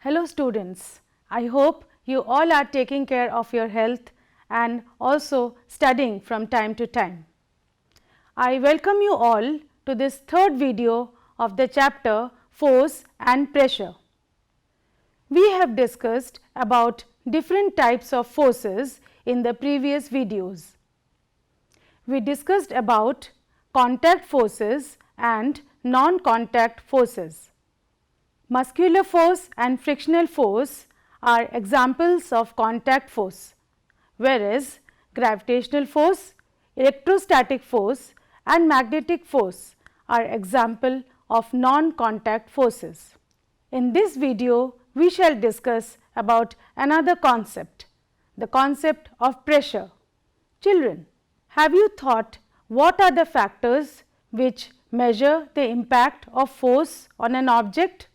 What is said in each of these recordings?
Hello students, I hope you all are taking care of your health and also studying from time to time. I welcome you all to this third video of the chapter Force and Pressure. We have discussed about different types of forces in the previous videos. We discussed about contact forces and non-contact forces. Muscular force and frictional force are examples of contact force, whereas gravitational force, electrostatic force and magnetic force are example of non-contact forces. In this video, we shall discuss about another concept, the concept of pressure. Children, have you thought what are the factors which measure the impact of force on an object?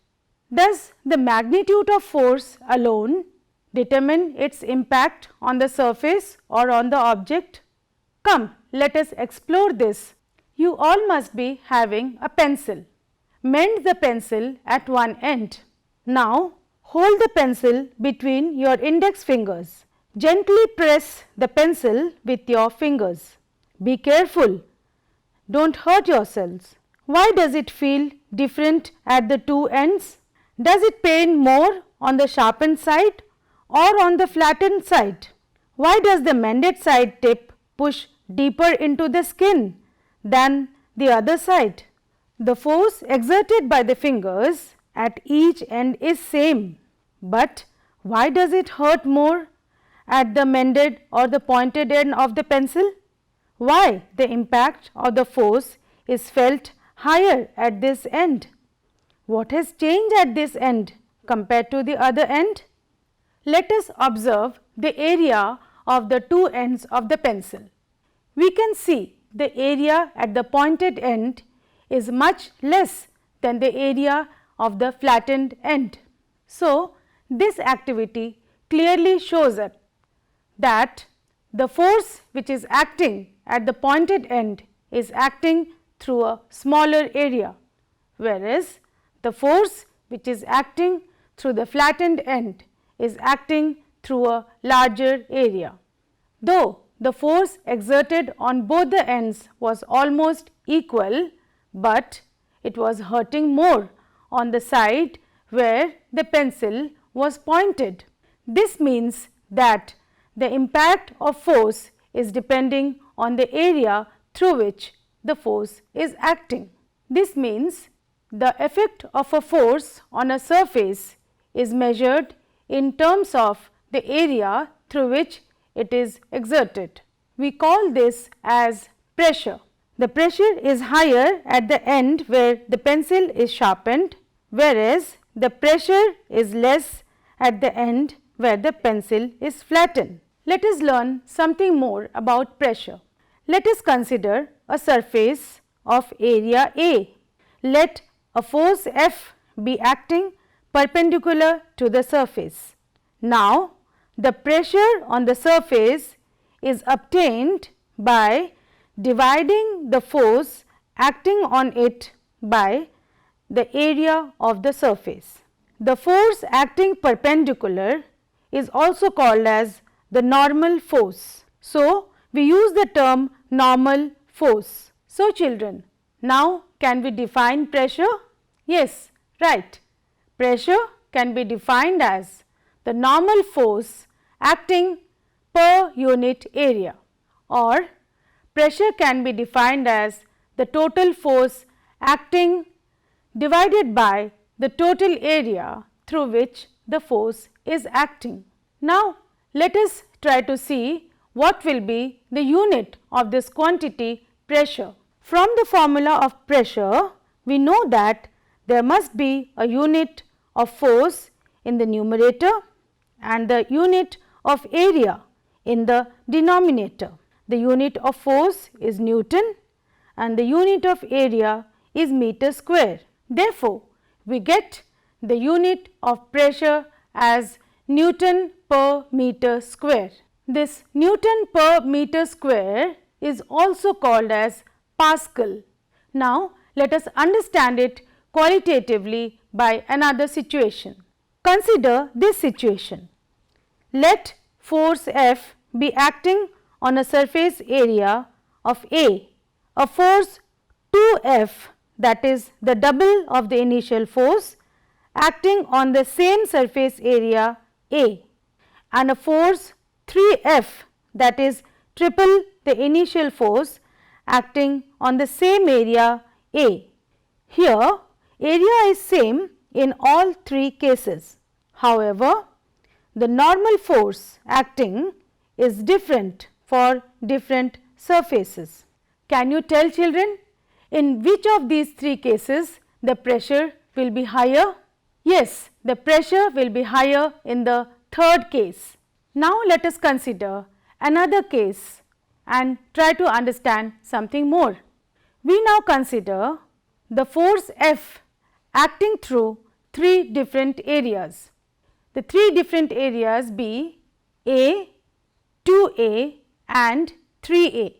Does the magnitude of force alone determine its impact on the surface or on the object? Come, let us explore this. You all must be having a pencil. Mend the pencil at one end. Now, hold the pencil between your index fingers. Gently press the pencil with your fingers. Be careful, don't hurt yourselves. Why does it feel different at the two ends? Does it pain more on the sharpened side or on the flattened side? Why does the mended side tip push deeper into the skin than the other side? The force exerted by the fingers at each end is same, but why does it hurt more at the mended or the pointed end of the pencil? Why the impact of the force is felt higher at this end? What has changed at this end compared to the other end? Let us observe the area of the two ends of the pencil. We can see the area at the pointed end is much less than the area of the flattened end. So, this activity clearly shows us that the force which is acting at the pointed end is acting through a smaller area, whereas the force which is acting through the flattened end is acting through a larger area. Though the force exerted on both the ends was almost equal, but it was hurting more on the side where the pencil was pointed. This means that the impact of force is depending on the area through which the force is acting. This means the effect of a force on a surface is measured in terms of the area through which it is exerted. We call this as pressure. The pressure is higher at the end where the pencil is sharpened, whereas the pressure is less at the end where the pencil is flattened. Let us learn something more about pressure. Let us consider a surface of area A. Let a force F be acting perpendicular to the surface. Now, the pressure on the surface is obtained by dividing the force acting on it by the area of the surface. The force acting perpendicular is also called as the normal force. So, we use the term normal force. So, children, now can we define pressure? Yes, right. Pressure can be defined as the normal force acting per unit area, or pressure can be defined as the total force acting divided by the total area through which the force is acting. Now, let us try to see what will be the unit of this quantity pressure. From the formula of pressure, we know that there must be a unit of force in the numerator and the unit of area in the denominator. The unit of force is Newton and the unit of area is meter square. Therefore, we get the unit of pressure as Newton per meter square. This Newton per meter square is also called as Pascal. Now, let us understand it qualitatively by another situation. Consider this situation. Let force F be acting on a surface area of A, a force 2F, that is the double of the initial force, acting on the same surface area A, and a force 3F, that is triple the initial force, acting on the same area A. Here area is same in all three cases. However, the normal force acting is different for different surfaces. Can you tell children, in which of these three cases the pressure will be higher? Yes, the pressure will be higher in the third case. Now let us consider another case and try to understand something more. We now consider the force F acting through three different areas. The three different areas be A, 2A and 3A.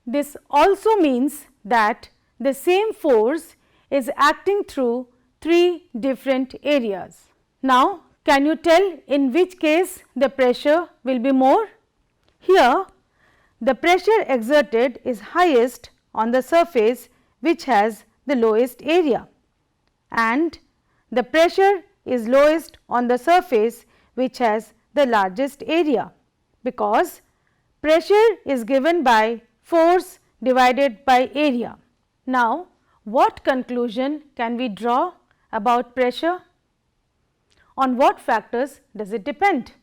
This also means that the same force is acting through three different areas. Now, can you tell in which case the pressure will be more? Here, the pressure exerted is highest on the surface which has the lowest area, and the pressure is lowest on the surface which has the largest area, because pressure is given by force divided by area. Now, what conclusion can we draw about pressure? On what factors does it depend?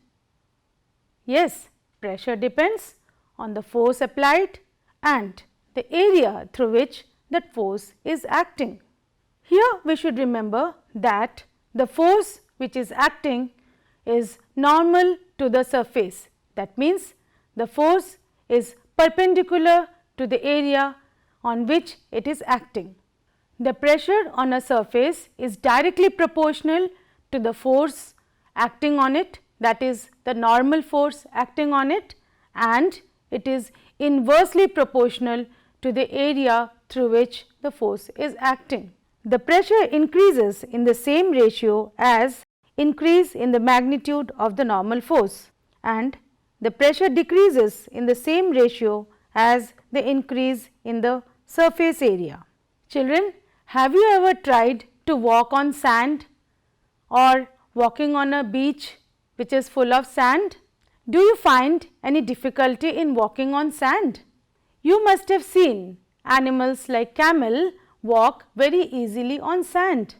Yes, pressure depends on the force applied and the area through which that force is acting. Here we should remember that the force which is acting is normal to the surface. That means, the force is perpendicular to the area on which it is acting. The pressure on a surface is directly proportional to the force acting on it, that is the normal force acting on it, and it is inversely proportional to the area through which the force is acting. The pressure increases in the same ratio as increase in the magnitude of the normal force, and the pressure decreases in the same ratio as the increase in the surface area. Children, have you ever tried to walk on sand or walking on a beach which is full of sand? Do you find any difficulty in walking on sand? You must have seen animals like camel walk very easily on sand.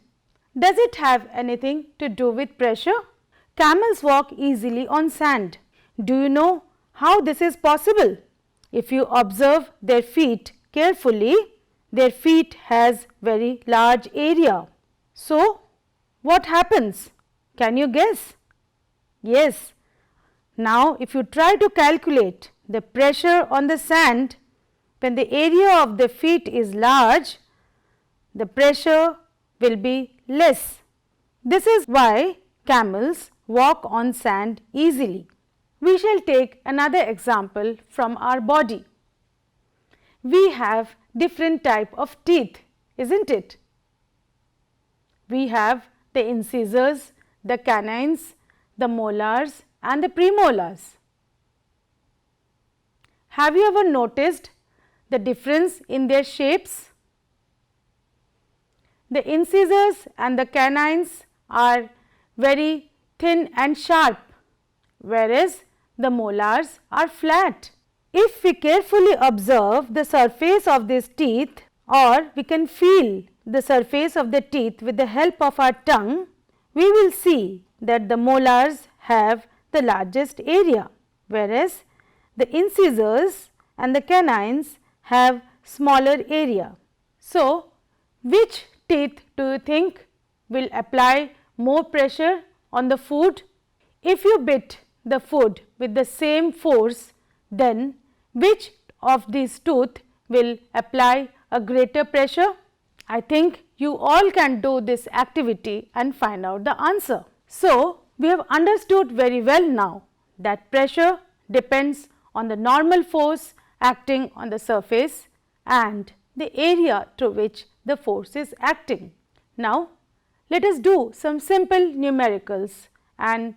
Does it have anything to do with pressure? Camels walk easily on sand. Do you know how this is possible? If you observe their feet carefully, their feet has very large area. So, what happens? Can you guess? Yes. Now, if you try to calculate the pressure on the sand, when the area of the feet is large, the pressure will be less. This is why camels walk on sand easily. We shall take another example from our body. We have different type of teeth, isn't it? We have the incisors, the canines, the molars and the premolars. Have you ever noticed the difference in their shapes? The incisors and the canines are very thin and sharp, whereas the molars are flat. If we carefully observe the surface of these teeth, or we can feel the surface of the teeth with the help of our tongue, we will see that the molars have the largest area, whereas the incisors and the canines have smaller area. So, which teeth do you think will apply more pressure on the food? If you bit the food with the same force, then which of these teeth will apply a greater pressure? I think you all can do this activity and find out the answer. So, we have understood very well now that pressure depends on the normal force acting on the surface and the area through which the force is acting. Now, let us do some simple numericals and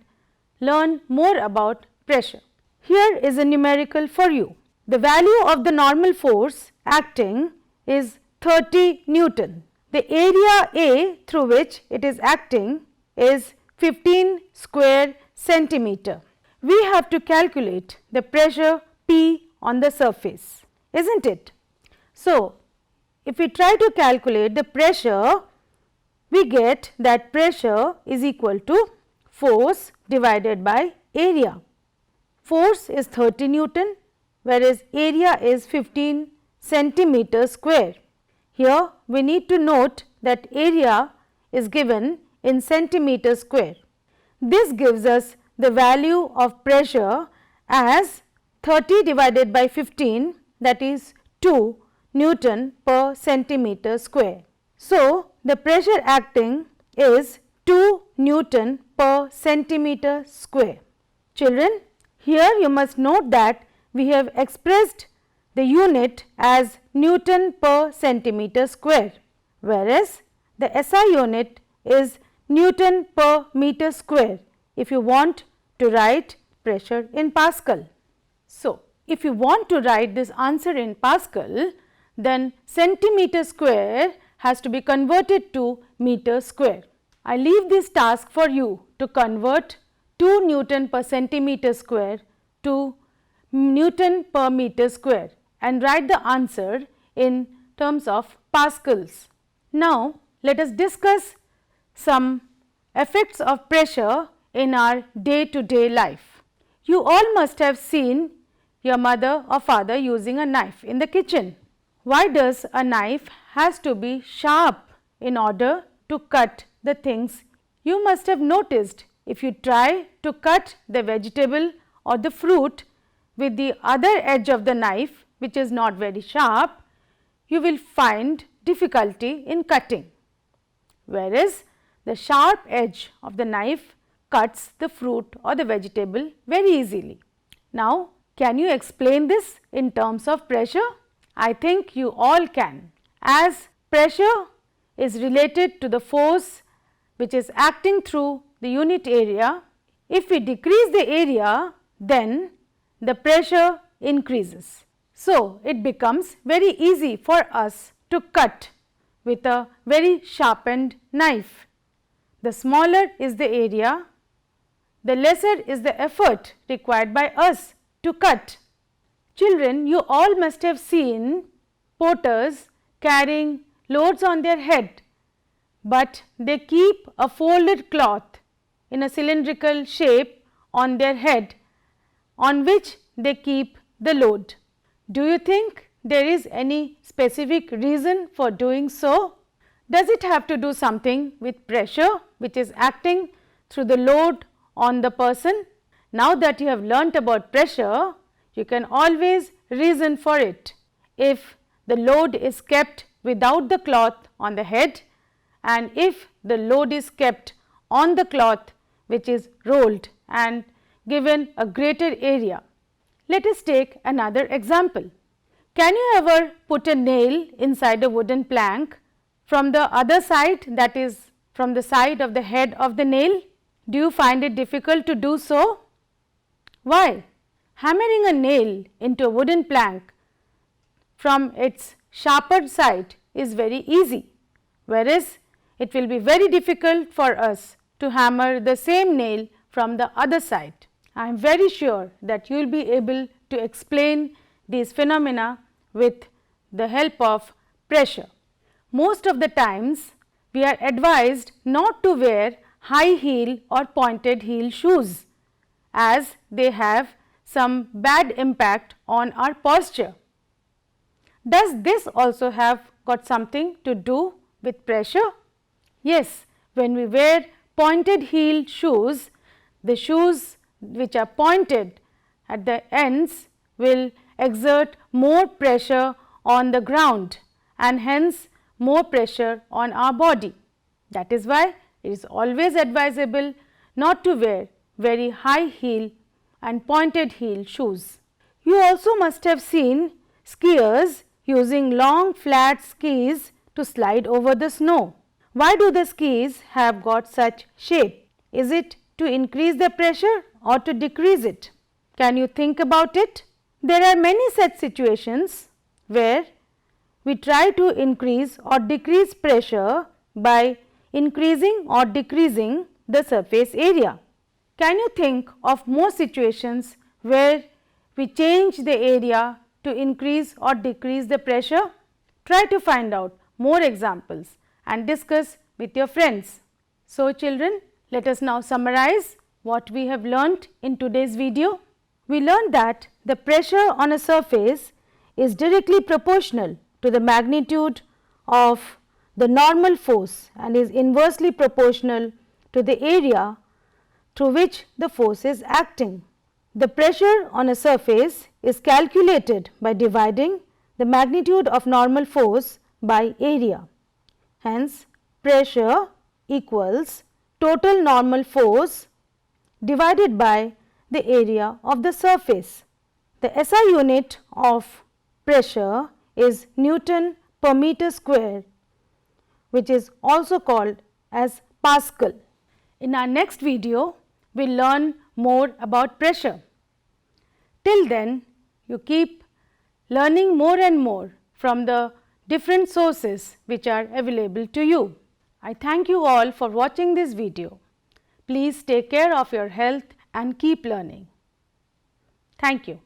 learn more about pressure. Here is a numerical for you. The value of the normal force acting is 30 Newton. The area A through which it is acting is 15 square centimeter. We have to calculate the pressure P on the surface, isn't it? So, if we try to calculate the pressure, we get that pressure is equal to force divided by area. Force is 30 Newton, whereas area is 15 centimeter square. Here we need to note that area is given in centimeter square. This gives us the value of pressure as 30 divided by 15, that is 2 Newton per centimeter square. So, the pressure acting is 2 Newton per centimeter square. Children, here you must note that we have expressed the unit as Newton per centimeter square, whereas the SI unit is Newton per meter square if you want to write pressure in Pascal. So, if you want to write this answer in Pascal, then centimeter square has to be converted to meter square. I leave this task for you to convert 2 Newton per centimeter square to Newton per meter square and write the answer in terms of pascals. Now, let us discuss some effects of pressure in our day-to-day life. You all must have seen your mother or father using a knife in the kitchen. Why does a knife has to be sharp in order to cut the things? You must have noticed if you try to cut the vegetable or the fruit with the other edge of the knife, which is not very sharp, you will find difficulty in cutting, whereas the sharp edge of the knife cuts the fruit or the vegetable very easily. Now, can you explain this in terms of pressure? I think you all can. As pressure is related to the force which is acting through the unit area, if we decrease the area, then the pressure increases. So, it becomes very easy for us to cut with a very sharpened knife. The smaller is the area, the lesser is the effort required by us to cut. Children, you all must have seen porters carrying loads on their head, but they keep a folded cloth in a cylindrical shape on their head on which they keep the load. Do you think there is any specific reason for doing so? Does it have to do something with pressure which is acting through the load on the person? Now that you have learnt about pressure, you can always reason for it. If the load is kept without the cloth on the head and if the load is kept on the cloth which is rolled and given a greater area. Let us take another example. Can you ever put a nail inside a wooden plank from the other side, that is from the side of the head of the nail? Do you find it difficult to do so? Why? Hammering a nail into a wooden plank from its sharper side is very easy, whereas it will be very difficult for us to hammer the same nail from the other side. I am very sure that you will be able to explain these phenomena with the help of pressure. Most of the times we are advised not to wear high heel or pointed heel shoes, as they have some bad impact on our posture. Does this also have got something to do with pressure? Yes, when we wear pointed heel shoes, the shoes which are pointed at the ends will exert more pressure on the ground and hence more pressure on our body. That is why it is always advisable not to wear very high heel and pointed heel shoes. You also must have seen skiers using long flat skis to slide over the snow. Why do the skis have got such shape? Is it to increase the pressure or to decrease it? Can you think about it? There are many such situations where we try to increase or decrease pressure by increasing or decreasing the surface area. Can you think of more situations where we change the area to increase or decrease the pressure? Try to find out more examples and discuss with your friends. So, children, let us now summarize what we have learnt in today's video. We learned that the pressure on a surface is directly proportional to the magnitude of the normal force and is inversely proportional to the area through which the force is acting. The pressure on a surface is calculated by dividing the magnitude of normal force by area. Hence, pressure equals total normal force divided by the area of the surface. The SI unit of pressure is Newton per meter square, which is also called as Pascal. In our next video, we will learn more about pressure. Till then, you keep learning more and more from the different sources which are available to you. I thank you all for watching this video. Please take care of your health and keep learning. Thank you.